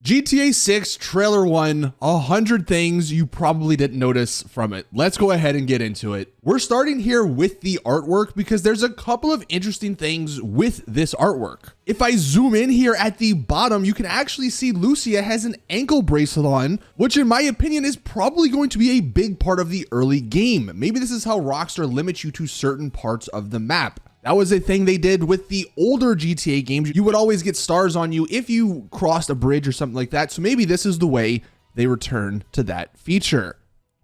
GTA 6 Trailer 1, 100 things you probably didn't notice from it. Let's go ahead and get into it. We're starting here with the artwork because there's a couple of interesting things with this artwork. If I zoom in here at the bottom, you can actually see Lucia has an ankle bracelet on, which in my opinion is probably going to be a big part of the early game. Maybe this is how Rockstar limits you to certain parts of the map. That was a thing they did with the older GTA games. You would always get stars on you if you crossed a bridge or something like that. So maybe this is the way they return to that feature.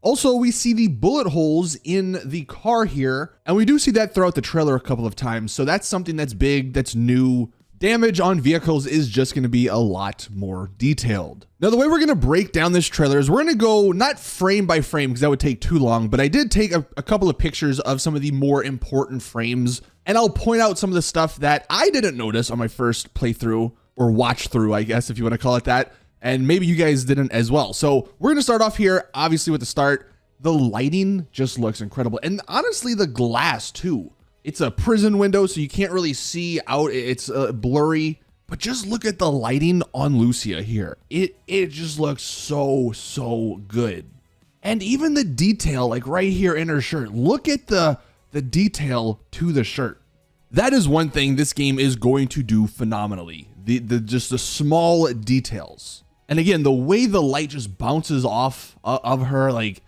Also, we see the bullet holes in the car here, and we do see that throughout the trailer a couple of times. So that's something that's big, that's new. Damage on vehicles is just going to be a lot more detailed. Now, the way we're going to break down this trailer is we're going to go not frame by frame because that would take too long, but I did take a couple of pictures of some of the more important frames, and I'll point out some of the stuff that I didn't notice on my first playthrough, or watch through, I guess, if you want to call it that, and maybe you guys didn't as well. So we're going to start off here, obviously with the start. The lighting just looks incredible, and honestly, the glass too. It's a prison window, so you can't really see out. It's blurry, but just look at the lighting on Lucia here. It just looks so good. And even the detail, like right here in her shirt, look at the detail to the shirt. That is one thing this game is going to do phenomenally. Just the small details. And again, the way the light just bounces off of her, like,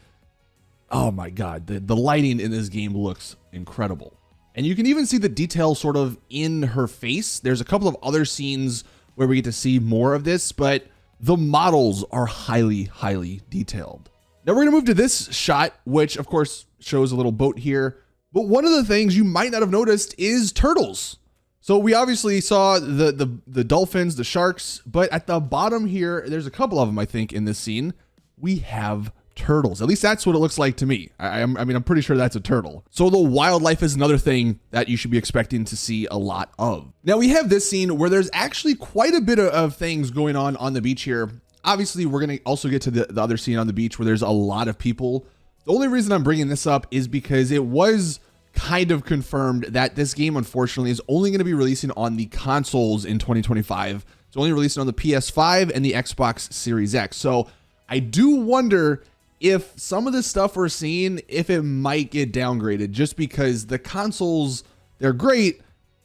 oh my God, the lighting in this game looks incredible. And you can even see the detail sort of in her face. There's a couple of other scenes where we get to see more of this, but the models are highly detailed. Now we're gonna move to this shot, which of course shows a little boat here. But one of the things you might not have noticed is turtles. So we obviously saw the dolphins, the sharks, but at the bottom here, there's a couple of them, I think, in this scene. We have turtles. At least that's what it looks like to me. I mean, I'm pretty sure that's a turtle. So the wildlife is another thing that you should be expecting to see a lot of. Now we have this scene where there's actually quite a bit of things going on the beach here. Obviously, we're going to also get to the other scene on the beach where there's a lot of people. The only reason I'm bringing this up is because it was kind of confirmed that this game, unfortunately, is only going to be releasing on the consoles in 2025. It's only releasing on the PS5 and the Xbox Series X. So I do wonder if some of the stuff we're seeing, if it might get downgraded, just because the consoles, they're great,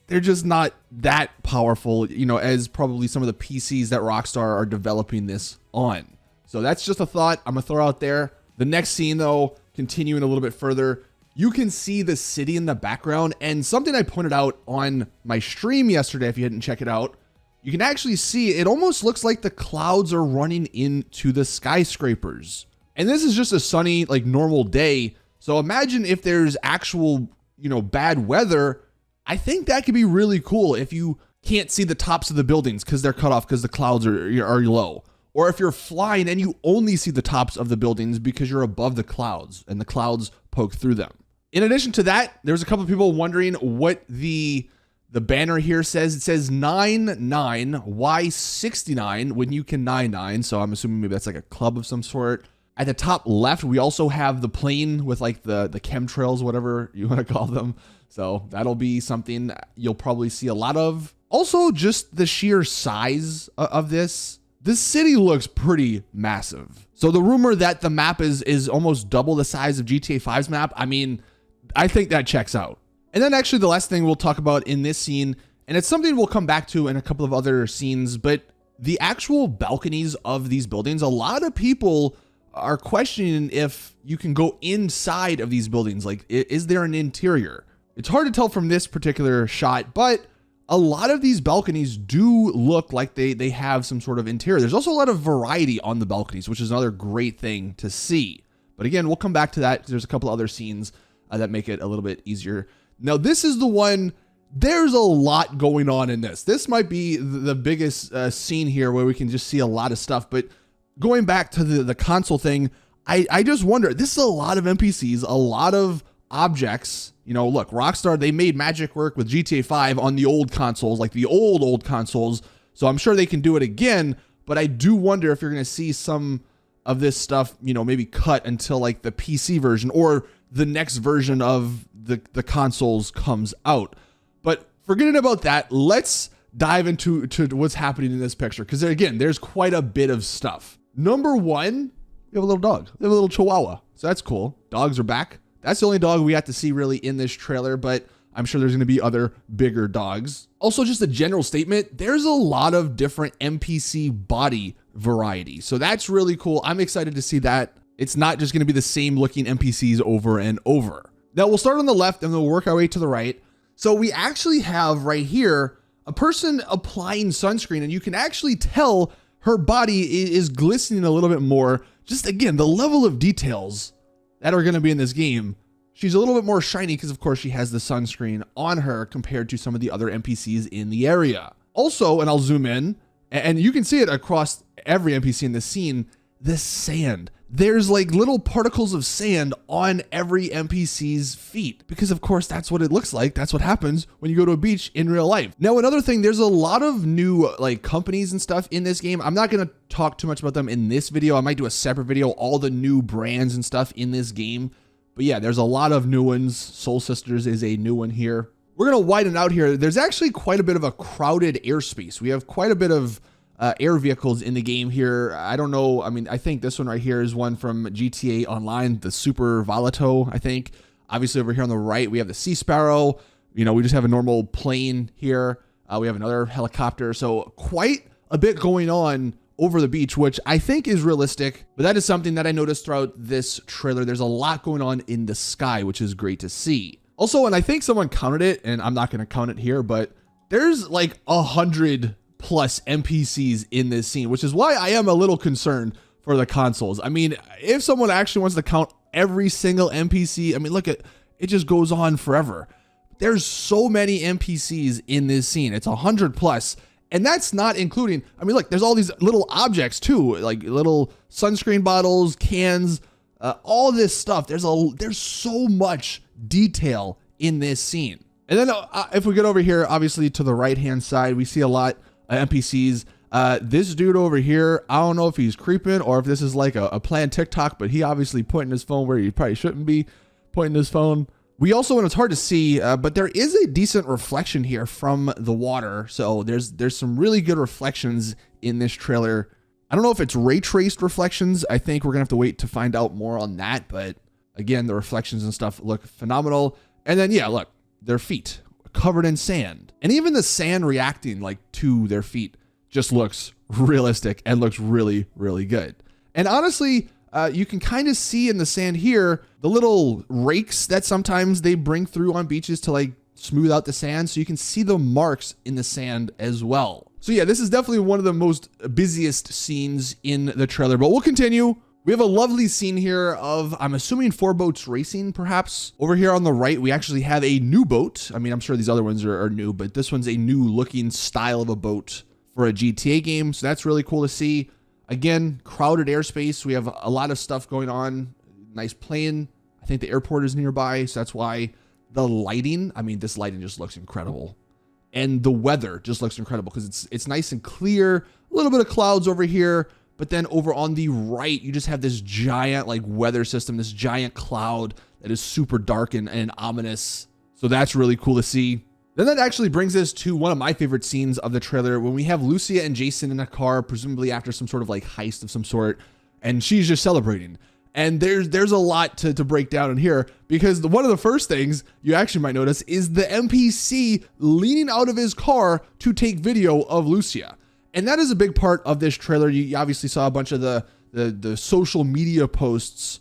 they're just not that powerful, you know, as probably some of the PCs that Rockstar are developing this on. So that's just a thought I'm gonna throw out there. The next scene though, continuing a little bit further, you can see the city in the background, and something I pointed out on my stream yesterday, if you didn't check it out, you can actually see it almost looks like the clouds are running into the skyscrapers. And this is just a sunny, like normal day. So imagine if there's actual, you know, bad weather. I think that could be really cool if you can't see the tops of the buildings because they're cut off because the clouds are low. Or if you're flying and you only see the tops of the buildings because you're above the clouds and the clouds poke through them. In addition to that, there's a couple of people wondering what the banner here says. It says 99Y69 when you can 99. So I'm assuming maybe that's like a club of some sort. At the top left, we also have the plane with like the chemtrails, whatever you want to call them. So that'll be something you'll probably see a lot of. Also, just the sheer size of this. This city looks pretty massive. So the rumor that the map is almost double the size of GTA 5's map, I mean, I think that checks out. And then actually the last thing we'll talk about in this scene, and it's something we'll come back to in a couple of other scenes, but the actual balconies of these buildings, a lot of people are questioning if you can go inside of these buildings. Like, is there an interior? It's hard to tell from this particular shot, but a lot of these balconies do look like they have some sort of interior. There's also a lot of variety on the balconies, which is another great thing to see. But again, we'll come back to that because there's a couple other scenes that make it a little bit easier. Now, this is the one, there's a lot going on in this. This might be the biggest scene here where we can just see a lot of stuff, but going back to the console thing, I just wonder, this is a lot of NPCs, a lot of objects. You know, look, Rockstar, they made magic work with GTA 5 on the old consoles, like the old consoles. So I'm sure they can do it again, but I do wonder if you're going to see some of this stuff, you know, maybe cut until like the PC version or the next version of the consoles comes out. But forgetting about that, let's dive into what's happening in this picture, because again, there's quite a bit of stuff. Number one, we have a little dog. We have a little Chihuahua. So that's cool. Dogs are back. That's the only dog we have to see really in this trailer, but I'm sure there's going to be other bigger dogs. Also, just a general statement, there's a lot of different NPC body variety. So that's really cool. I'm excited to see that. It's not just going to be the same looking NPCs over and over. Now we'll start on the left and we'll work our way to the right. So we actually have right here a person applying sunscreen, and you can actually tell her body is glistening a little bit more. Just again, the level of details that are going to be in this game. She's a little bit more shiny because of course she has the sunscreen on her compared to some of the other NPCs in the area. Also, and I'll zoom in, and you can see it across every NPC in this scene, the sand. There's like little particles of sand on every NPC's feet, because of course that's what it looks like. That's what happens when you go to a beach in real life. Now, another thing, there's a lot of new like companies and stuff in this game. I'm not going to talk too much about them in this video. I might do a separate video, all the new brands and stuff in this game. But yeah, there's a lot of new ones. Soul Sisters is a new one here. We're going to widen out here. There's actually quite a bit of a crowded airspace. We have quite a bit of air vehicles in the game here. I don't know. I mean, I think this one right here is one from GTA Online, the Super Volato, I think. Obviously over here on the right, we have the Sea Sparrow. You know, we just have a normal plane here. We have another helicopter. So quite a bit going on over the beach, which I think is realistic, but that is something that I noticed throughout this trailer. There's a lot going on in the sky, which is great to see. Also, and I think someone counted it, and I'm not going to count it here, but there's like 100 plus NPCs in this scene, which is why I am a little concerned for the consoles. I mean, if someone actually wants to count every single NPC, I mean, look at it, just goes on forever. There's so many NPCs in this scene. It's 100 plus. And that's not including, I mean, look, there's all these little objects too, like little sunscreen bottles, cans, all this stuff. There's so much detail in this scene. And then if we get over here, obviously to the right-hand side, we see a lot of NPCs. This dude over here, I don't know if he's creeping or if this is like a planned TikTok, but he obviously pointing his phone where he probably shouldn't be pointing his phone. We also, and it's hard to see, but there is a decent reflection here from the water. So there's some really good reflections in this trailer. I don't know if it's ray traced reflections. I think we're gonna have to wait to find out more on that. But again, the reflections and stuff look phenomenal. And then yeah, look, their feet covered in sand, and even the sand reacting like to their feet just looks realistic and looks really, really good. And honestly, you can kind of see in the sand here, the little rakes that sometimes they bring through on beaches to like smooth out the sand. So you can see the marks in the sand as well. So yeah, this is definitely one of the most busiest scenes in the trailer, but we'll continue. We have a lovely scene here of, I'm assuming 4 boats racing perhaps. Over here on the right, we actually have a new boat. I mean, I'm sure these other ones are new, but this one's a new looking style of a boat for a GTA game. So that's really cool to see. Again, crowded airspace. We have a lot of stuff going on. Nice plane. I think the airport is nearby, so that's why the lighting, I mean, this lighting just looks incredible. And the weather just looks incredible because it's nice and clear. A little bit of clouds over here, but then over on the right, you just have this giant like weather system, this giant cloud that is super dark and ominous. So that's really cool to see. Then that actually brings us to one of my favorite scenes of the trailer when we have Lucia and Jason in a car, presumably after some sort of like heist of some sort, and she's just celebrating. And there's a lot to break down in here, because one of the first things you actually might notice is the NPC leaning out of his car to take video of Lucia. And that is a big part of this trailer. You obviously saw a bunch of the social media posts.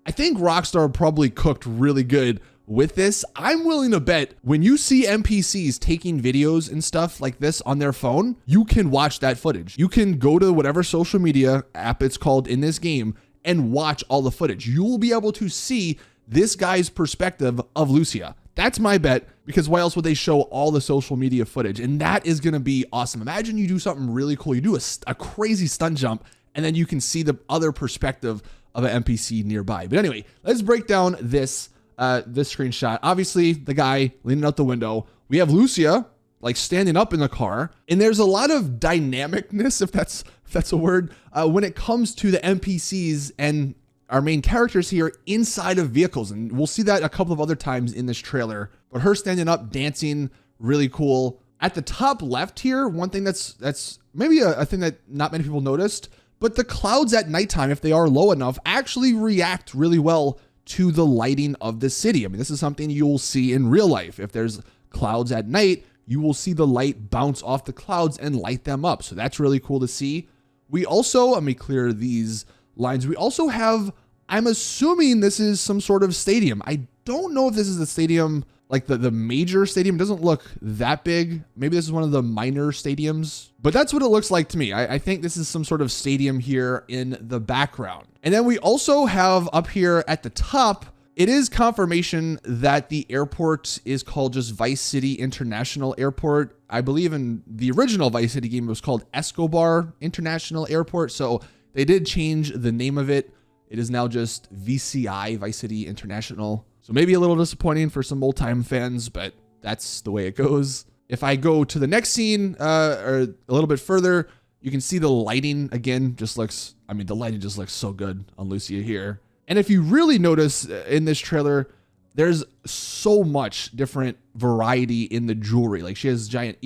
I think Rockstar probably cooked really good with this. I'm willing to bet when you see NPCs taking videos and stuff like this on their phone, you can watch that footage. You can go to whatever social media app it's called in this game and watch all the footage. You will be able to see this guy's perspective of Lucia. That's my bet, because why else would they show all the social media footage? And that is going to be awesome. Imagine you do something really cool. You do a crazy stunt jump, and then you can see the other perspective of an NPC nearby. But anyway, let's break down this screenshot. Obviously, the guy leaning out the window. We have Lucia like standing up in the car, and there's a lot of dynamicness, if that's a word, when it comes to the NPCs and our main characters here inside of vehicles. And we'll see that a couple of other times in this trailer, but her standing up, dancing, really cool. At the top left here, one thing that's maybe a thing that not many people noticed, but the clouds at nighttime, if they are low enough, actually react really well to the lighting of the city. I mean, this is something you'll see in real life. If there's clouds at night, you will see the light bounce off the clouds and light them up. So that's really cool to see. We also, let me clear these lines. We also have, I'm assuming this is some sort of stadium. I don't know if this is the stadium, like the major stadium. It doesn't look that big. Maybe this is one of the minor stadiums, but that's what it looks like to me. I think this is some sort of stadium here in the background. And then we also have up here at the top, it is confirmation that the airport is called just Vice City International Airport. I believe in the original Vice City game, it was called Escobar International Airport. So they did change the name of it. It is now just VCI, Vice City International. So maybe a little disappointing for some old time fans, but that's the way it goes. If I go to the next scene or a little bit further, you can see the lighting again, just looks, I mean, the lighting just looks so good on Lucia here. And if you really notice in this trailer, there's so much different variety in the jewelry. Like she has giant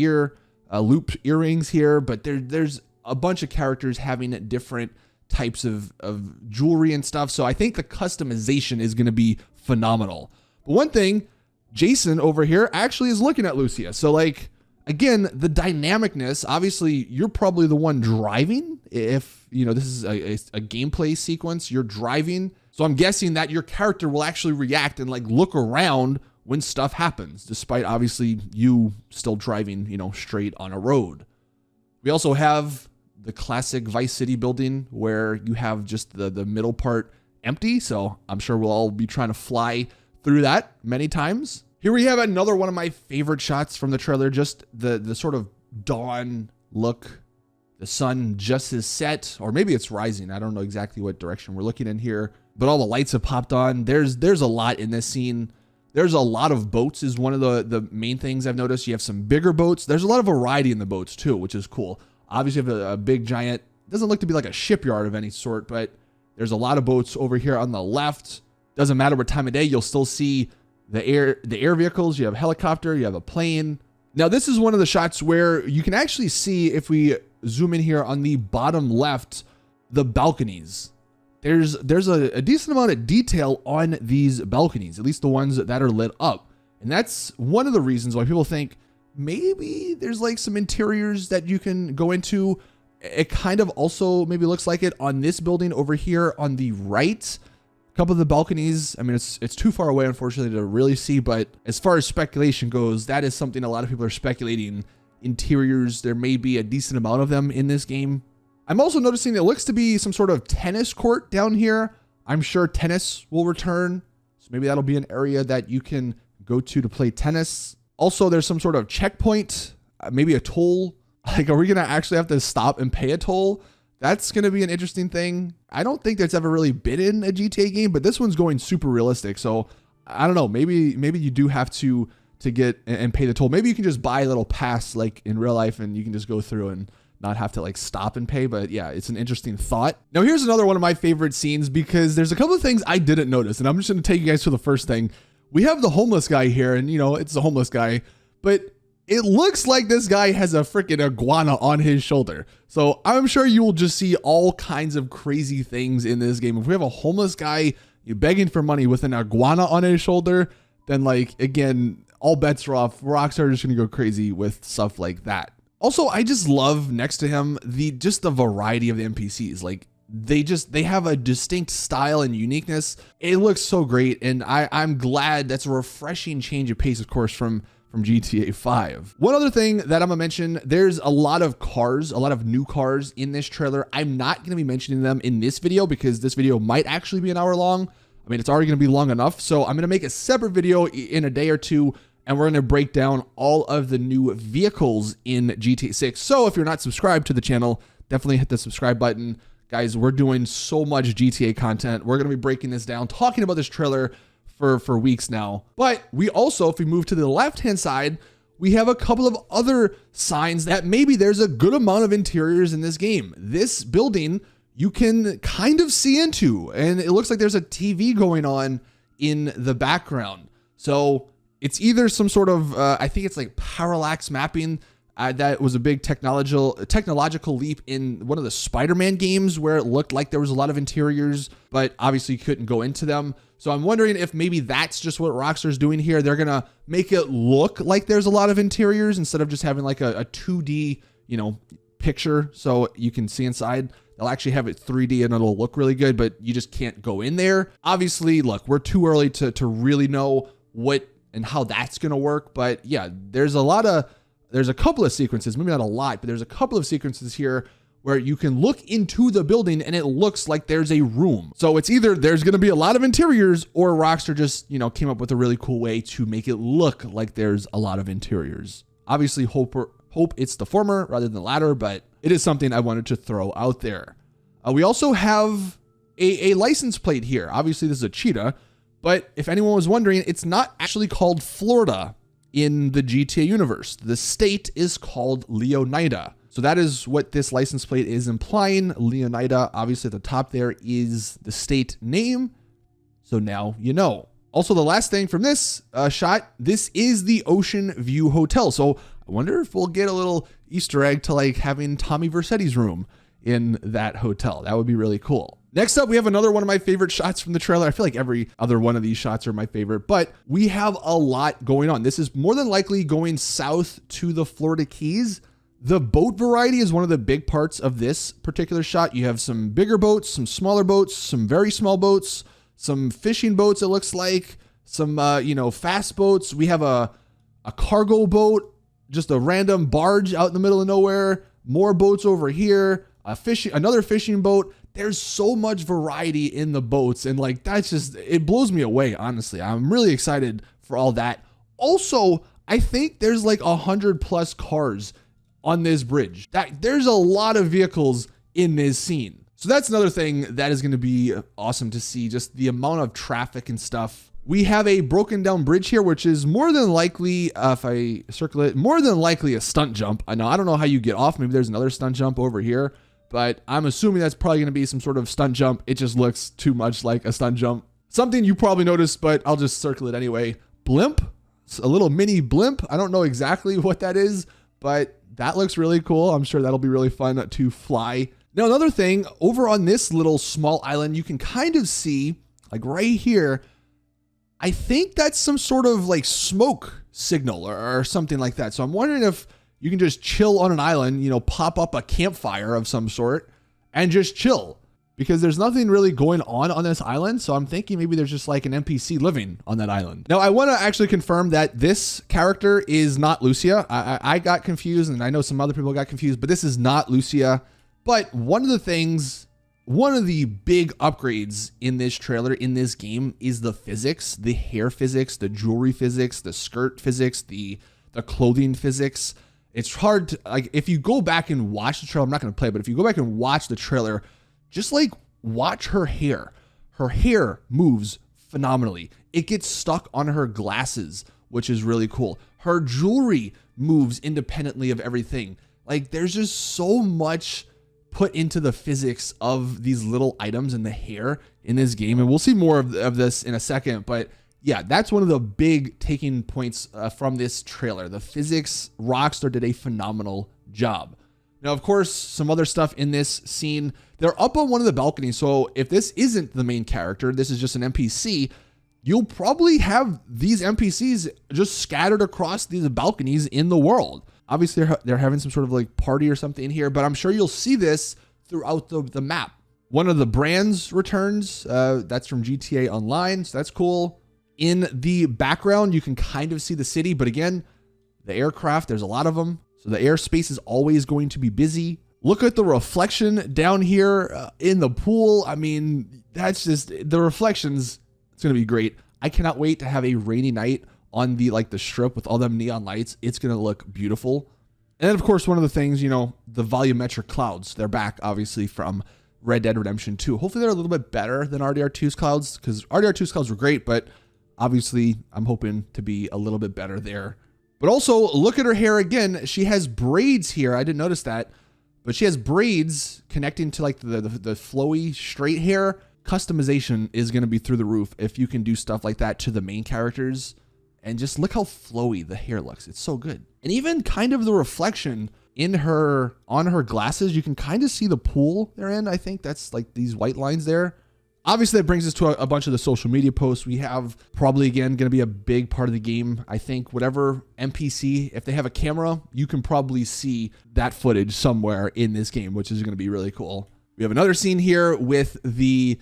looped earrings here, but there's a bunch of characters having different types of jewelry and stuff. So I think the customization is going to be phenomenal. But one thing, Jason over here actually is looking at Lucia. So like, again, the dynamicness, obviously you're probably the one driving. If, you know, this is a gameplay sequence, you're driving. So I'm guessing that your character will actually react and like look around when stuff happens, despite obviously you still driving, you know, straight on a road. We also have the classic Vice City building where you have just the middle part empty. So I'm sure we'll all be trying to fly through that many times. Here we have another one of my favorite shots from the trailer, just the sort of dawn look. The sun just is set, or maybe it's rising. I don't know exactly what direction we're looking in here, but all the lights have popped on. There's a lot in this scene. There's a lot of boats is one of the main things I've noticed. You have some bigger boats. There's a lot of variety in the boats too, which is cool. Obviously you have a big giant, doesn't look to be like a shipyard of any sort, but there's a lot of boats over here on the left. Doesn't matter what time of day, you'll still see the air vehicles. You have a helicopter, you have a plane. Now this is one of the shots where you can actually see, if we zoom in here on the bottom left, the balconies. There's a decent amount of detail on these balconies, at least the ones that are lit up. And that's one of the reasons why people think maybe there's like some interiors that you can go into. It kind of also maybe looks like it on this building over here on the right. A couple of the balconies, I mean, it's too far away, unfortunately, to really see. But as far as speculation goes, that is something a lot of people are speculating. Interiors, there may be a decent amount of them in this game. I'm also noticing it looks to be some sort of tennis court down here. I'm sure tennis will return. So maybe that'll be an area that you can go to play tennis. Also, there's some sort of checkpoint, maybe a toll. Like, are we going to actually have to stop and pay a toll? That's going to be an interesting thing. I don't think that's ever really been in a GTA game, but this one's going super realistic. So I don't know, maybe you do have to get and pay the toll. Maybe you can just buy a little pass like in real life and you can just go through and not have to like stop and pay. But yeah, it's an interesting thought. Now here's another one of my favorite scenes, because there's a couple of things I didn't notice, and I'm just going to take you guys to the first thing. We have the homeless guy here, and you know, it's a homeless guy, but it looks like this guy has a freaking iguana on his shoulder. So I'm sure you will just see all kinds of crazy things in this game. If we have a homeless guy begging for money with an iguana on his shoulder, then like, again, all bets are off. Rockstar is just gonna go crazy with stuff like that. Also, I just love next to him, the variety of the NPCs. Like they have a distinct style and uniqueness. It looks so great. And I'm glad that's a refreshing change of pace, of course, from GTA 5. One other thing that I'm gonna mention, there's a lot of cars, a lot of new cars in this trailer. I'm not gonna be mentioning them in this video because this video might actually be an hour long. I mean, it's already gonna be long enough. So I'm gonna make a separate video in a day or two, and we're gonna break down all of the new vehicles in GTA 6. So if you're not subscribed to the channel, definitely hit the subscribe button. Guys, we're doing so much GTA content. We're gonna be breaking this down, talking about this trailer for weeks now. But we also, if we move to the left-hand side, we have a couple of other signs that maybe there's a good amount of interiors in this game. This building you can kind of see into, and it looks like there's a TV going on in the background. So It's either some sort of, I think it's like parallax mapping. That was a big technological leap in one of the Spider-Man games where it looked like there was a lot of interiors, but obviously you couldn't go into them. So I'm wondering if maybe that's just what Rockstar's doing here. They're going to make it look like there's a lot of interiors instead of just having like a 2D, picture so you can see inside. They'll actually have it 3D and it'll look really good, but you just can't go in there. Obviously, look, we're too early to really know what and how that's going to work. But yeah, there's a couple of sequences, maybe not a lot, but there's a couple of sequences here where you can look into the building and it looks like there's a room. So it's either there's going to be a lot of interiors or Rockstar just, came up with a really cool way to make it look like there's a lot of interiors. Obviously, hope it's the former rather than the latter, but it is something I wanted to throw out there. We also have a license plate here. Obviously, this is a cheetah, but if anyone was wondering, it's not actually called Florida in the GTA universe. The state is called Leonida. So that is what this license plate is implying. Leonida, obviously at the top there is the state name. So now you know. Also, the last thing from this shot, this is the Ocean View Hotel. So I wonder if we'll get a little Easter egg to like having Tommy Vercetti's room in that hotel. That would be really cool. Next up, we have another one of my favorite shots from the trailer. I feel like every other one of these shots are my favorite, but we have a lot going on. This is more than likely going south to the Florida Keys. The boat variety is one of the big parts of this particular shot. You have some bigger boats, some smaller boats, some very small boats, some fishing boats, it looks like, some, fast boats. We have a cargo boat, just a random barge out in the middle of nowhere, more boats over here, another fishing boat. There's so much variety in the boats. And like, it blows me away, honestly. I'm really excited for all that. Also, I think there's like 100+ cars on this bridge. There's a lot of vehicles in this scene. So that's another thing that is going to be awesome to see, just the amount of traffic and stuff. We have a broken down bridge here, which is more than likely, if I circle it, more than likely a stunt jump. I don't know how you get off. Maybe there's another stunt jump over here, but I'm assuming that's probably going to be some sort of stunt jump. It just looks too much like a stunt jump. Something you probably noticed, but I'll just circle it anyway. Blimp, it's a little mini blimp. I don't know exactly what that is, but that looks really cool. I'm sure that'll be really fun to fly. Now, another thing, over on this little small island, you can kind of see, like right here, I think that's some sort of like smoke signal or something like that. So I'm wondering if you can just chill on an island, pop up a campfire of some sort and just chill, because there's nothing really going on this island. So I'm thinking maybe there's just like an NPC living on that island. Now, I want to actually confirm that this character is not Lucia. I got confused, and I know some other people got confused, but this is not Lucia. But one of the big upgrades in this trailer, in this game, is the physics, the hair physics, the jewelry physics, the skirt physics, the clothing physics. It's hard to, like, if you go back and watch the trailer, I'm not going to play, but if you go back and watch the trailer, just like watch her hair. Her hair moves phenomenally. It gets stuck on her glasses, which is really cool. Her jewelry moves independently of everything. Like, there's just so much put into the physics of these little items in the hair in this game. And we'll see more of this in a second. But yeah, that's one of the big taking points from this trailer. The physics, Rockstar did a phenomenal job. Now, of course, some other stuff in this scene. They're up on one of the balconies. So if this isn't the main character, this is just an NPC, you'll probably have these NPCs just scattered across these balconies in the world. Obviously, they're having some sort of like party or something here, but I'm sure you'll see this throughout the map. One of the brands returns. That's from GTA Online, so that's cool. In the background, you can kind of see the city, but again, the aircraft, there's a lot of them. So the airspace is always going to be busy. Look at the reflection down here in the pool. I mean, that's just the reflections. It's going to be great. I cannot wait to have a rainy night on the strip with all them neon lights. It's going to look beautiful. And then, of course, one of the things, the volumetric clouds, they're back, obviously, from Red Dead Redemption 2. Hopefully, they're a little bit better than RDR2's clouds, because RDR2's clouds were great, but obviously, I'm hoping to be a little bit better there. But also, look at her hair again. She has braids here. I didn't notice that, but she has braids connecting to like the flowy straight hair. Customization is going to be through the roof if you can do stuff like that to the main characters. And just look how flowy the hair looks. It's so good. And even kind of the reflection on her glasses, you can kind of see the pool they're in. I think that's like these white lines there. Obviously, that brings us to a bunch of the social media posts we have. Probably, again, going to be a big part of the game. I think whatever NPC, if they have a camera, you can probably see that footage somewhere in this game, which is going to be really cool. We have another scene here with the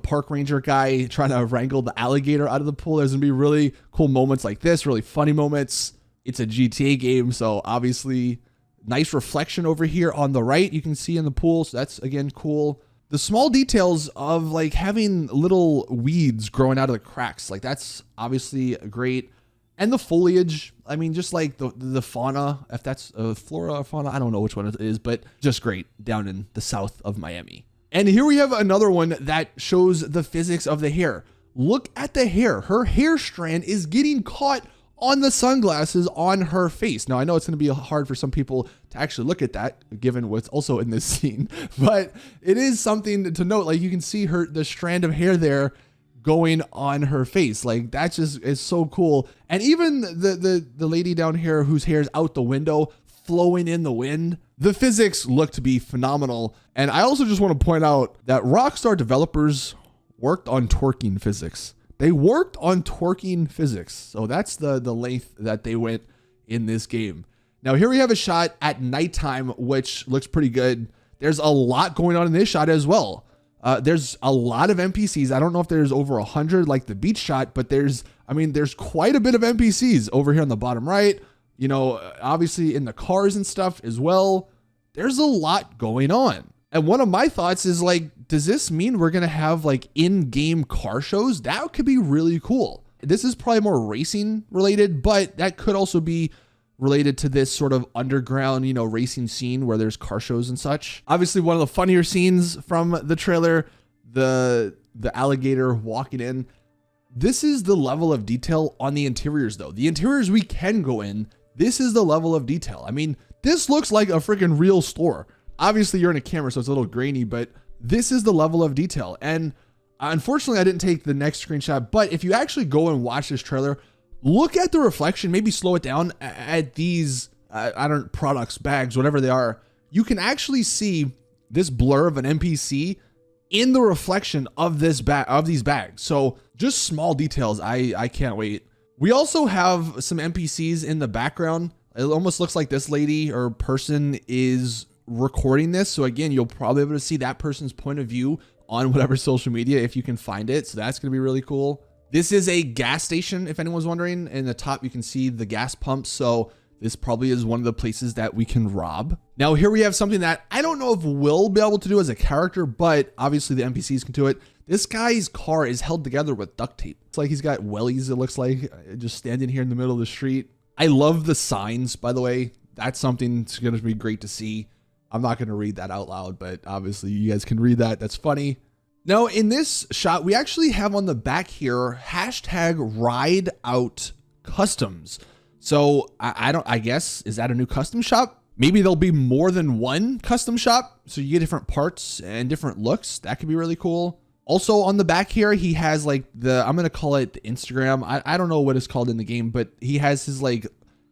park ranger guy trying to wrangle the alligator out of the pool. There's going to be really cool moments like this, really funny moments. It's a GTA game, so obviously nice reflection over here on the right you can see in the pool. So that's, again, cool. The small details of like having little weeds growing out of the cracks, like that's obviously great. And the foliage, I mean, just like the fauna, if that's flora or fauna, I don't know which one it is, but just great down in the south of Miami. And here we have another one that shows the physics of the hair. Look at the hair. Her hair strand is getting caught on the sunglasses on her face. Now, I know it's going to be hard for some people to actually look at that, given what's also in this scene, but it is something to note. Like you can see the strand of hair there going on her face. Like that just is so cool. And even the lady down here whose hair is out the window, flowing in the wind, the physics look to be phenomenal. And I also just want to point out that Rockstar developers worked on twerking physics. They worked on twerking physics. So that's the length that they went in this game. Now here we have a shot at nighttime, which looks pretty good. There's a lot going on in this shot as well. There's a lot of NPCs. I don't know if there's over 100 like the beach shot, but there's quite a bit of NPCs over here on the bottom right. You know, obviously in the cars and stuff as well. There's a lot going on. And one of my thoughts is like, does this mean we're going to have like in-game car shows? That could be really cool. This is probably more racing related, but that could also be related to this sort of underground, racing scene where there's car shows and such. Obviously, one of the funnier scenes from the trailer, the alligator walking in. This is the level of detail on the interiors though. The interiors we can go in, this is the level of detail. I mean, this looks like a freaking real store. Obviously you're in a camera, so it's a little grainy, but this is the level of detail. And unfortunately I didn't take the next screenshot, but if you actually go and watch this trailer, look at the reflection, maybe slow it down at these, products, bags, whatever they are. You can actually see this blur of an NPC in the reflection of these bags. So just small details. I can't wait. We also have some NPCs in the background. It almost looks like this lady or person is recording this. So again, you'll probably be able to see that person's point of view on whatever social media if you can find it. So that's going to be really cool. This is a gas station, if anyone's wondering. In the top, you can see the gas pumps. So this probably is one of the places that we can rob. Now here we have something that I don't know if we'll be able to do as a character, but obviously the NPCs can do it. This guy's car is held together with duct tape. It's like he's got wellies, it looks like, just standing here in the middle of the street. I love the signs, by the way. That's something that's going to be great to see. I'm not going to read that out loud, but obviously you guys can read that. That's funny. Now in this shot, we actually have on the back here, #RideOutCustoms. So I guess, is that a new custom shop? Maybe there'll be more than one custom shop. So you get different parts and different looks. That could be really cool. Also on the back here, he has like I'm going to call it the Instagram. I don't know what it's called in the game, but he has his like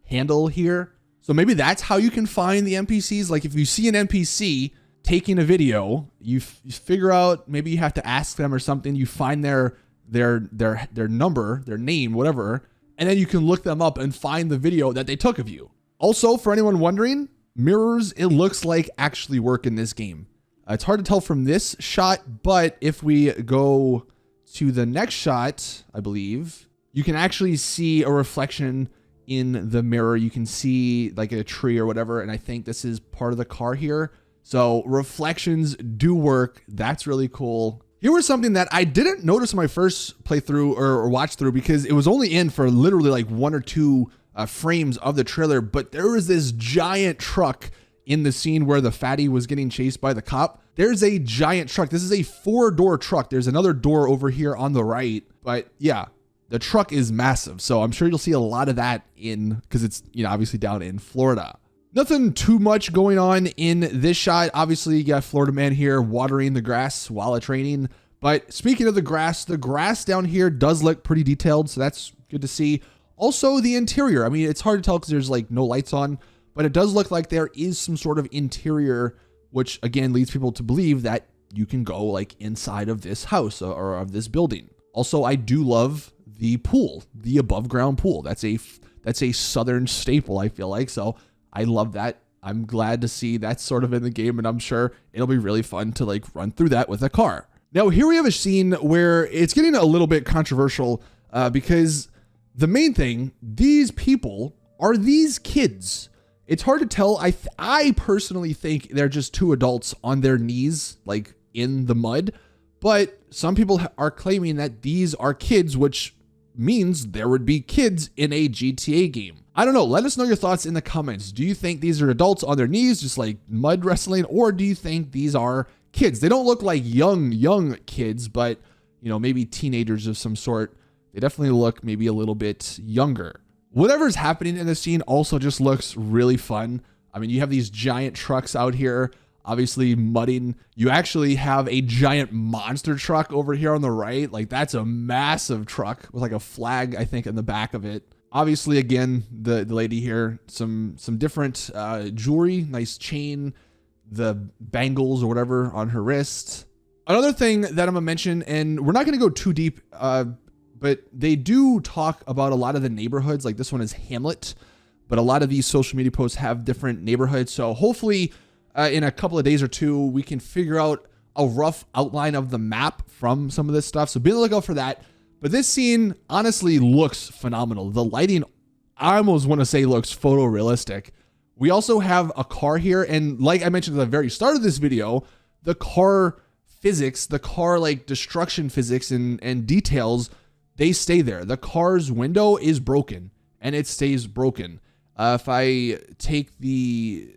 handle here. So maybe that's how you can find the NPCs. Like if you see an NPC taking a video, you figure out, maybe you have to ask them or something. You find their number, their name, whatever. And then you can look them up and find the video that they took of you. Also, for anyone wondering, mirrors, it looks like actually work in this game. It's hard to tell from this shot, but if we go to the next shot, I believe, you can actually see a reflection in the mirror. You can see like a tree or whatever. And I think this is part of the car here. So reflections do work. That's really cool. Here was something that I didn't notice in my first playthrough or watch through because it was only in for literally like 1 or 2 frames of the trailer, but there was this giant truck in the scene where the fatty was getting chased by the cop. There's a giant truck. This is a 4-door truck. There's another door over here on the right, but yeah, the truck is massive. So I'm sure you'll see a lot of that because it's, obviously down in Florida. Nothing too much going on in this shot. Obviously, you got Florida man here watering the grass while it's raining. But speaking of the grass down here does look pretty detailed, so that's good to see. Also the interior. I mean, it's hard to tell because there's like no lights on, but it does look like there is some sort of interior, which again leads people to believe that you can go like inside of this house or of this building. Also, I do love the pool, the above ground pool. That's a southern staple, I feel like. So I love that. I'm glad to see that's sort of in the game, and I'm sure it'll be really fun to like run through that with a car. Now here we have a scene where it's getting a little bit controversial because the main thing, these people are these kids. It's hard to tell. I personally think they're just two adults on their knees, like in the mud, but some people are claiming that these are kids, which means there would be kids in a GTA game. I don't know. Let us know your thoughts in the comments. Do you think these are adults on their knees, just like mud wrestling, or do you think these are kids? They don't look like young kids, but you know, maybe teenagers of some sort. They definitely look maybe a little bit younger. Whatever's happening in the scene also just looks really fun. I mean, you have these giant trucks out here, obviously mudding. You actually have a giant monster truck over here on the right. Like that's a massive truck with like a flag, I think, in the back of it. Obviously, again, the lady here, some different jewelry, nice chain, the bangles or whatever on her wrist. Another thing that I'm gonna mention, and we're not gonna go too deep, but they do talk about a lot of the neighborhoods. Like this one is Hamlet, but a lot of these social media posts have different neighborhoods. So hopefully in a couple of days or two, we can figure out a rough outline of the map from some of this stuff. So be on the lookout for that. But this scene honestly looks phenomenal. The lighting, I almost want to say, looks photorealistic. We also have a car here. And like I mentioned at the very start of this video, the car physics, the car like destruction physics and details, they stay there. The car's window is broken and it stays broken. If I take the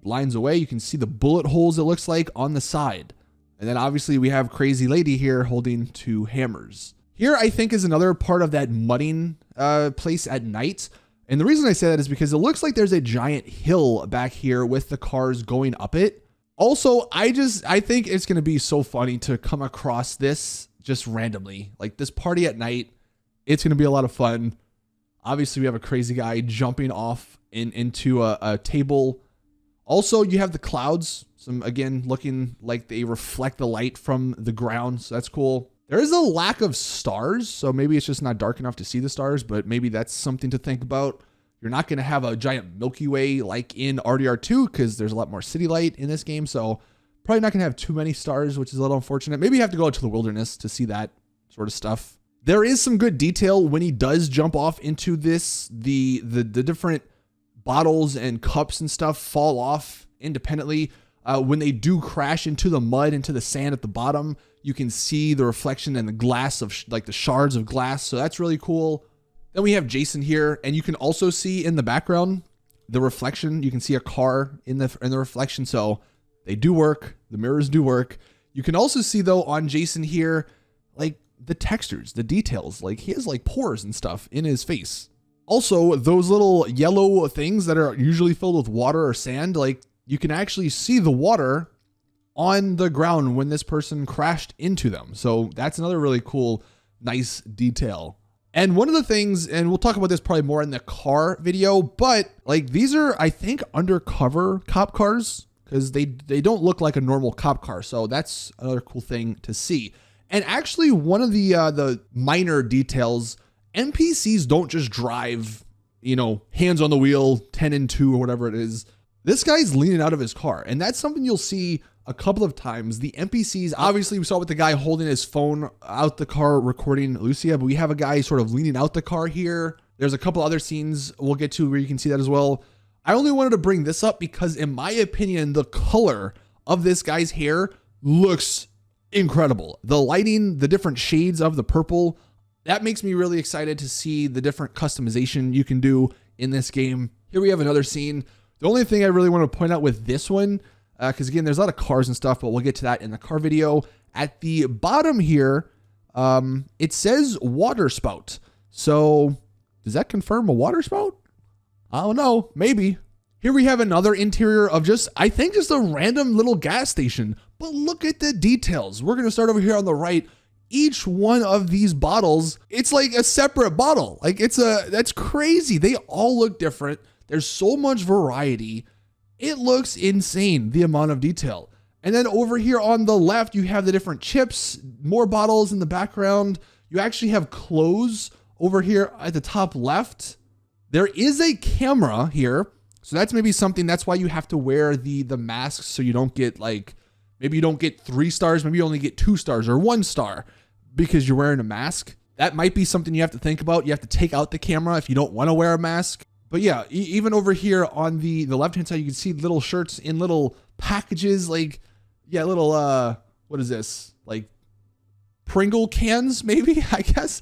lines away, you can see the bullet holes, it looks like, on the side. And then obviously we have Crazy Lady here holding two hammers. Here I think is another part of that mudding place at night. And the reason I say that is because it looks like there's a giant hill back here with the cars going up it. Also, I think it's going to be so funny to come across this just randomly. Like this party at night, it's going to be a lot of fun. Obviously we have a crazy guy jumping off into a table. Also, you have the clouds, some again looking like they reflect the light from the ground, so that's cool. There is a lack of stars, so maybe it's just not dark enough to see the stars, but maybe that's something to think about. You're not going to have a giant Milky Way like in RDR2 because there's a lot more city light in this game, so probably not going to have too many stars, which is a little unfortunate. Maybe you have to go out to the wilderness to see that sort of stuff. There is some good detail when he does jump off into this, the different bottles and cups and stuff fall off independently. When they do crash into the mud, into the sand at the bottom, you can see the reflection and the glass of like the shards of glass. So that's really cool. Then we have Jason here, and you can also see in the background the reflection. You can see a car in the reflection. So they do work. The mirrors do work. You can also see though on Jason here, like the textures, the details, like he has like pores and stuff in his face. Also, those little yellow things that are usually filled with water or sand, like you can actually see the water on the ground when this person crashed into them. So that's another really cool, nice detail. And one of the things, and we'll talk about this probably more in the car video, but like these are, I think, undercover cop cars because they don't look like a normal cop car. So that's another cool thing to see. And actually one of the minor details, NPCs don't just drive, you know, hands on the wheel, 10 and 2 or whatever it is. This guy's leaning out of his car. And that's something you'll see a couple of times. The NPCs, obviously we saw with the guy holding his phone out the car recording Lucia, but we have a guy sort of leaning out the car here. There's a couple other scenes we'll get to where you can see that as well. I only wanted to bring this up because in my opinion, the color of this guy's hair looks incredible. The lighting, the different shades of the purple, that makes me really excited to see the different customization you can do in this game. Here we have another scene. The only thing I really want to point out with this one, because again, there's a lot of cars and stuff, but we'll get to that in the car video. At the bottom here, it says water spout. So does that confirm a water spout? I don't know, maybe. Here we have another interior of just, I think just a random little gas station, but look at the details. We're going to start over here on the right. each one of these bottles, it's like a separate bottle. Like that's crazy. They all look different. There's so much variety. It looks insane, the amount of detail. And then over here on the left, you have the different chips, more bottles in the background. You actually have clothes over here at the top left. There is a camera here. So that's maybe something, that's why you have to wear the masks so you don't get like, maybe you don't get 3 stars, maybe you only get 2 stars or 1 star because you're wearing a mask. That might be something you have to think about. You have to take out the camera if you don't want to wear a mask. But yeah, even over here on the left-hand side, you can see little shirts in little packages, like, yeah, little, what is this? Like Pringle cans, maybe, I guess.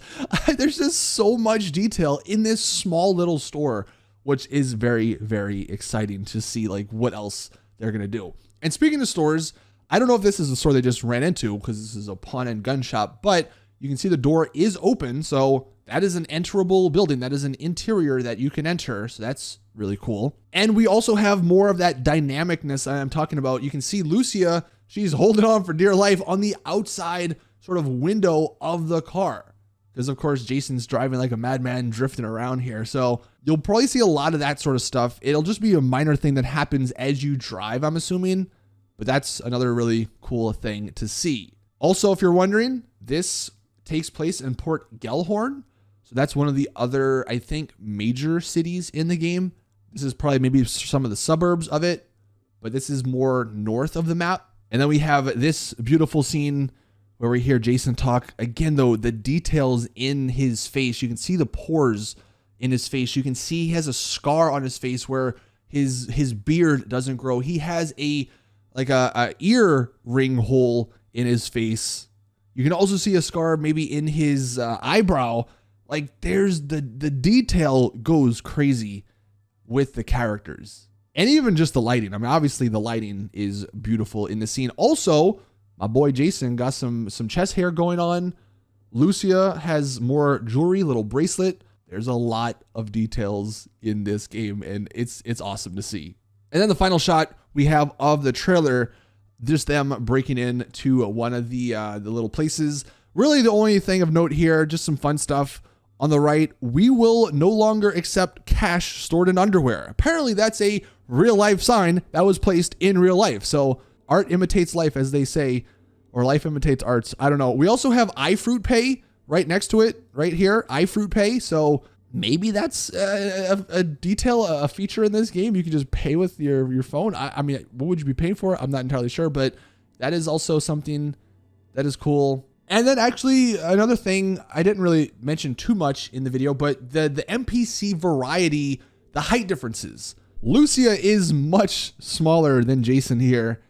There's just so much detail in this small little store, which is very, very exciting to see like what else they're going to do. And speaking of stores, I don't know if this is the store they just ran into because this is a pawn and gun shop, but you can see the door is open. So that is an enterable building. That is an interior that you can enter. So that's really cool. And we also have more of that dynamicness I'm talking about. You can see Lucia, she's holding on for dear life on the outside sort of window of the car. Because of course, Jason's driving like a madman drifting around here. So you'll probably see a lot of that sort of stuff. It'll just be a minor thing that happens as you drive, I'm assuming. But that's another really cool thing to see. Also, if you're wondering, this takes place in Port Gellhorn. So that's one of the other, I think, major cities in the game. This is probably maybe some of the suburbs of it, but this is more north of the map. And then we have this beautiful scene where we hear Jason talk. Again, though, the details in his face, you can see the pores in his face. You can see he has a scar on his face where his beard doesn't grow. He has a ear ring hole in his face. You can also see a scar maybe in his eyebrow. Like there's the detail goes crazy with the characters and even just the lighting. I mean, obviously the lighting is beautiful in the scene. Also, my boy Jason got some chest hair going on. Lucia has more jewelry, little bracelet. There's a lot of details in this game and it's awesome to see. And then the final shot we have of the trailer, just them breaking into one of the little places. Really the only thing of note here, just some fun stuff. On the right, we will no longer accept cash stored in underwear. Apparently that's a real life sign that was placed in real life. So art imitates life, as they say, or life imitates arts. I don't know. We also have iFruit Pay right next to it, right here, iFruit Pay. So maybe that's a detail, a feature in this game. You can just pay with your phone. I mean, what would you be paying for? I'm not entirely sure, but that is also something that is cool. And then actually another thing I didn't really mention too much in the video, but the NPC variety, the height differences. Lucia is much smaller than Jason here.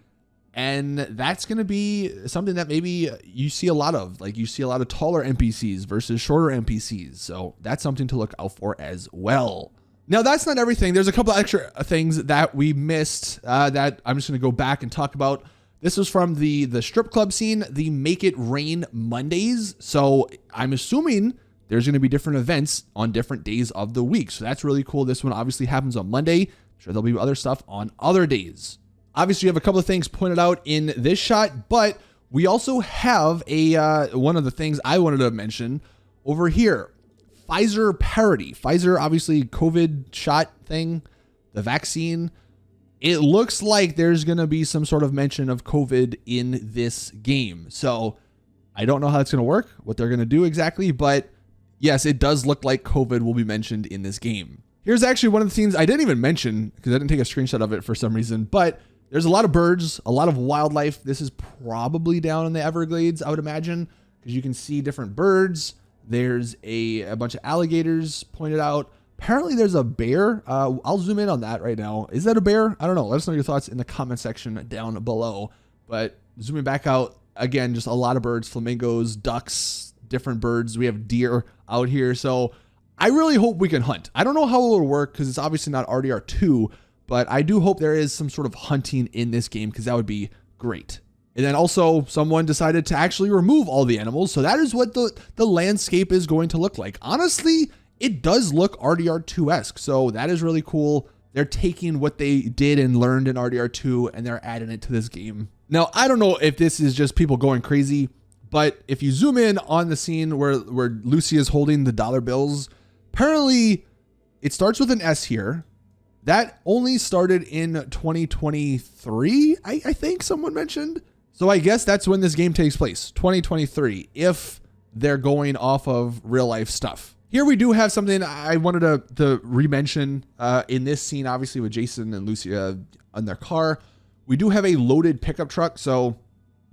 And that's going to be something that maybe you see a lot of. Like you see a lot of taller NPCs versus shorter NPCs. So that's something to look out for as well. Now, that's not everything. There's a couple of extra things that we missed that I'm just going to go back and talk about. This was from the strip club scene, the Make It Rain Mondays. So I'm assuming there's going to be different events on different days of the week. So that's really cool. This one obviously happens on Monday. I'm sure there'll be other stuff on other days. Obviously, you have a couple of things pointed out in this shot, but we also have one of the things I wanted to mention over here. Pfizer parody. Pfizer, obviously, COVID shot thing, the vaccine. It looks like there's going to be some sort of mention of COVID in this game. So I don't know how it's going to work, what they're going to do exactly, but yes, it does look like COVID will be mentioned in this game. Here's actually one of the scenes I didn't even mention because I didn't take a screenshot of it for some reason, but there's a lot of birds, a lot of wildlife. This is probably down in the Everglades, I would imagine, because you can see different birds. There's a bunch of alligators pointed out. Apparently there's a bear. I'll zoom in on that right now. Is that a bear? I don't know. Let us know your thoughts in the comment section down below. But zooming back out, again, just a lot of birds, flamingos, ducks, different birds. We have deer out here. So I really hope we can hunt. I don't know how it will work because it's obviously not RDR2, but I do hope there is some sort of hunting in this game because that would be great. And then also someone decided to actually remove all the animals. So that is what the landscape is going to look like. Honestly, it does look RDR2-esque. So that is really cool. They're taking what they did and learned in RDR2 and they're adding it to this game. Now, I don't know if this is just people going crazy, But if you zoom in on the scene where Lucy is holding the dollar bills, apparently it starts with an S here. That only started in 2023, I think someone mentioned. So I guess that's when this game takes place, 2023, if they're going off of real life stuff. Here we do have something I wanted to re-mention in this scene, obviously with Jason and Lucia on their car. We do have a loaded pickup truck, so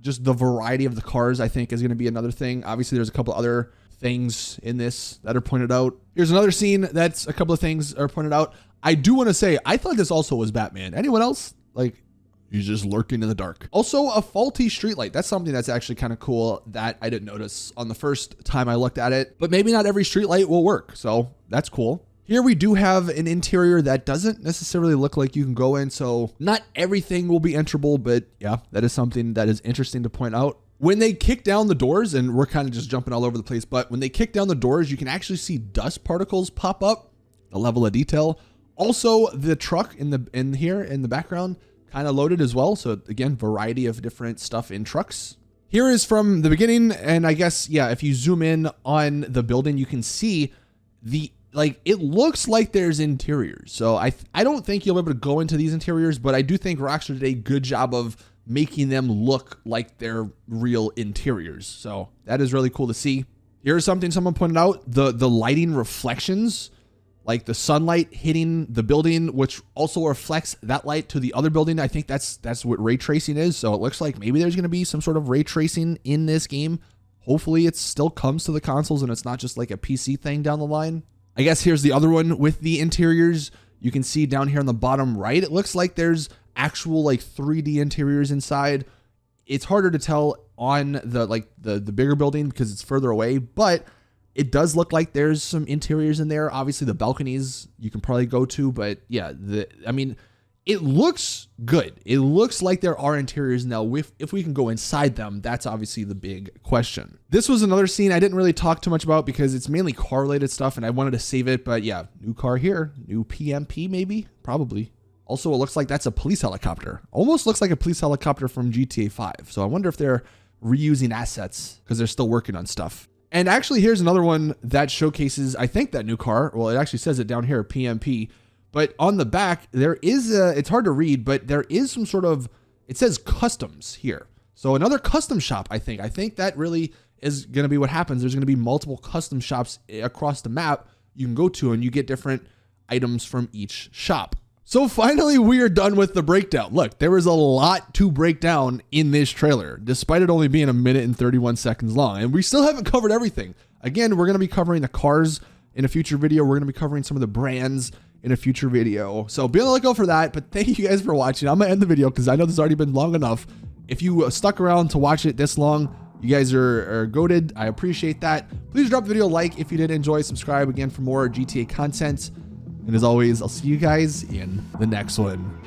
just the variety of the cars, I think, is going to be another thing. Obviously, there's a couple other things in this that are pointed out. Here's another scene that's a couple of things are pointed out. I do want to say, I thought this also was Batman. Anyone else? Like, he's just lurking in the dark. Also, a faulty streetlight. That's something that's actually kind of cool that I didn't notice on the first time I looked at it. But maybe not every streetlight will work, so that's cool. Here we do have an interior that doesn't necessarily look like you can go in, so not everything will be enterable, but yeah, that is something that is interesting to point out. When they kick down the doors, and we're kind of just jumping all over the place, but when they kick down the doors, you can actually see dust particles pop up, the level of detail. Also, the truck in the background kind of loaded as well. So again, variety of different stuff in trucks. Here is from the beginning, and I guess, yeah, if you zoom in on the building, you can see it looks like there's interiors. So I don't think you'll be able to go into these interiors, but I do think Rockstar did a good job of making them look like they're real interiors. So that is really cool to see. Here's something someone pointed out, the lighting reflections, like the sunlight hitting the building, which also reflects that light to the other building. I think that's what ray tracing is. So it looks like maybe there's going to be some sort of ray tracing in this game. Hopefully it still comes to the consoles and it's not just like a PC thing down the line. I guess here's the other one with the interiors. You can see down here on the bottom right, it looks like there's actual like 3D interiors inside. It's harder to tell on the bigger building because it's further away, but it does look like there's some interiors in there. Obviously, the balconies you can probably go to, but yeah, it looks good. It looks like there are interiors now. If we can go inside them, that's obviously the big question. This was another scene I didn't really talk too much about because it's mainly car-related stuff, and I wanted to save it. But yeah, new car here, new PMP maybe, probably. Also, it looks like that's a police helicopter. Almost looks like a police helicopter from GTA 5. So I wonder if they're reusing assets because they're still working on stuff. And actually, here's another one that showcases, I think, that new car. Well, it actually says it down here, PMP. But on the back, there is it's hard to read, but there is some sort of, it says customs here. So another custom shop, I think. I think that really is going to be what happens. There's going to be multiple custom shops across the map you can go to, and you get different items from each shop. So finally, we are done with the breakdown. Look, there was a lot to break down in this trailer, despite it only being 1 minute and 31 seconds long. And we still haven't covered everything. Again, we're going to be covering the cars in a future video. We're going to be covering some of the brands in a future video. So be on the lookout for that. But thank you guys for watching. I'm going to end the video because I know this has already been long enough. If you stuck around to watch it this long, you guys are goated. I appreciate that. Please drop the video a like if you did enjoy. Subscribe again for more GTA content. And as always, I'll see you guys in the next one.